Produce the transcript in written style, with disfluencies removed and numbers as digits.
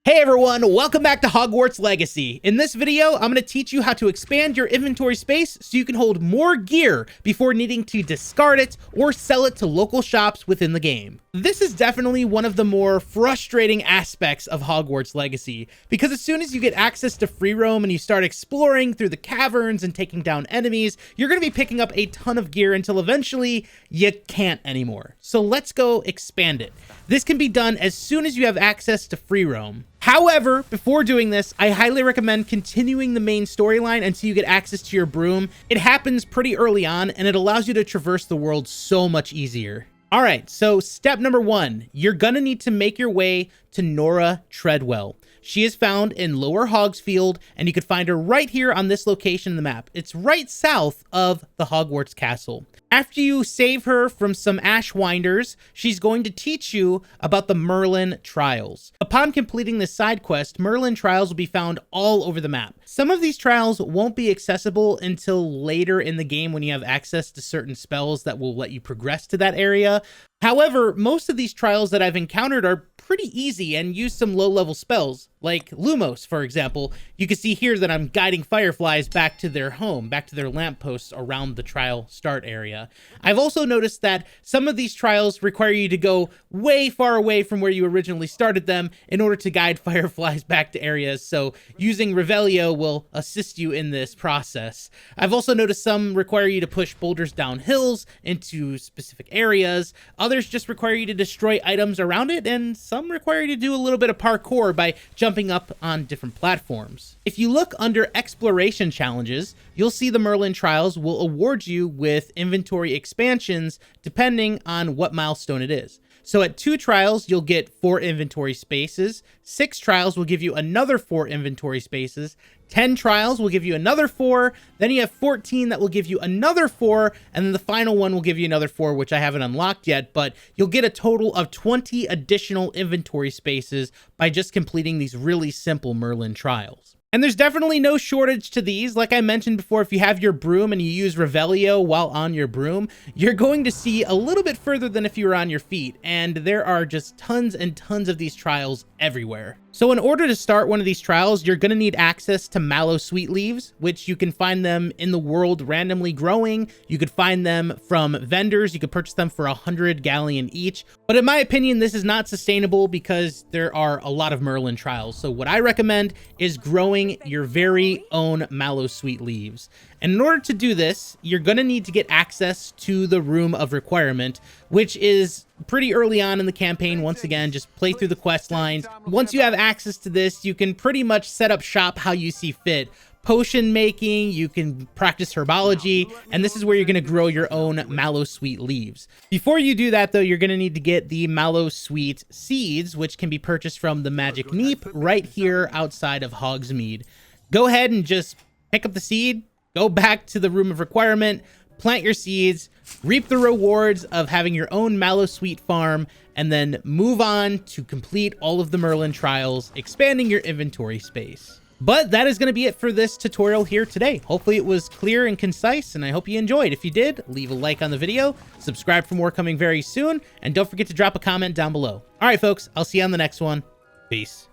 Hey everyone, welcome back to Hogwarts Legacy. In this video, I'm going to teach you how to expand your inventory space so you can hold more gear before needing to discard it or sell it to local shops within the game. This is definitely one of the more frustrating aspects of Hogwarts Legacy, because as soon as you get access to free roam and you start exploring through the caverns and taking down enemies, you're going to be picking up a ton of gear until eventually you can't anymore. So let's go expand it. This can be done as soon as you have access to free roam. However, before doing this, I highly recommend continuing the main storyline until you get access to your broom. It happens pretty early on, and it allows you to traverse the world so much easier. All right, so step number one, you're gonna need to make your way to Nora Treadwell. She is found in Lower Hogsfield, and you can find her right here on this location in the map. It's right south of the Hogwarts Castle. After you save her from some Ashwinders, she's going to teach you about the Merlin Trials. Upon completing this side quest, Merlin Trials will be found all over the map. Some of these trials won't be accessible until later in the game when you have access to certain spells that will let you progress to that area. However, most of these trials that I've encountered are pretty easy and use some low-level spells, like Lumos, for example. You can see here that I'm guiding fireflies back to their home, back to their lampposts around the trial start area. I've also noticed that some of these trials require you to go way far away from where you originally started them in order to guide fireflies back to areas, so using Revelio will assist you in this process. I've also noticed some require you to push boulders down hills into specific areas. Others just require you to destroy items around it, and some require you to do a little bit of parkour by jumping up on different platforms. If you look under exploration challenges, you'll see the Merlin Trials will award you with inventory expansions depending on what milestone it is. So at 2 trials, you'll get 4 inventory spaces. 6 trials will give you another 4 inventory spaces. 10 trials will give you another 4. Then you have 14 that will give you another 4. And then the final one will give you another 4, which I haven't unlocked yet. But you'll get a total of 20 additional inventory spaces by just completing these really simple Merlin Trials. And there's definitely no shortage to these. Like I mentioned before, if you have your broom and you use Revelio while on your broom, you're going to see a little bit further than if you were on your feet. And there are just tons and tons of these trials everywhere. So in order to start one of these trials, you're going to need access to Mallow Sweet Leaves, which you can find them in the world randomly growing. You could find them from vendors. You could purchase them for 100 galleon each. But in my opinion, this is not sustainable because there are a lot of Merlin trials. So what I recommend is growing your very own Mallow Sweet Leaves. And in order to do this, you're going to need to get access to the Room of Requirement, which is pretty early on in the campaign. Once again, just play through the quest lines. Once you have access to this, you can pretty much set up shop how you see fit. Potion making, you can practice herbology, and this is where you're going to grow your own Mallow Sweet Leaves. Before you do that, though, you're going to need to get the Mallow Sweet Seeds, which can be purchased from the Magic Neep right here outside of Hogsmeade. Go ahead and just pick up the seed, go back to the Room of Requirement, plant your seeds, reap the rewards of having your own Mallow Sweet farm, and then move on to complete all of the Merlin trials, expanding your inventory space. But that is going to be it for this tutorial here today. Hopefully it was clear and concise, and I hope you enjoyed. If you did, leave a like on the video, subscribe for more coming very soon, and don't forget to drop a comment down below. All right, folks, I'll see you on the next one. Peace.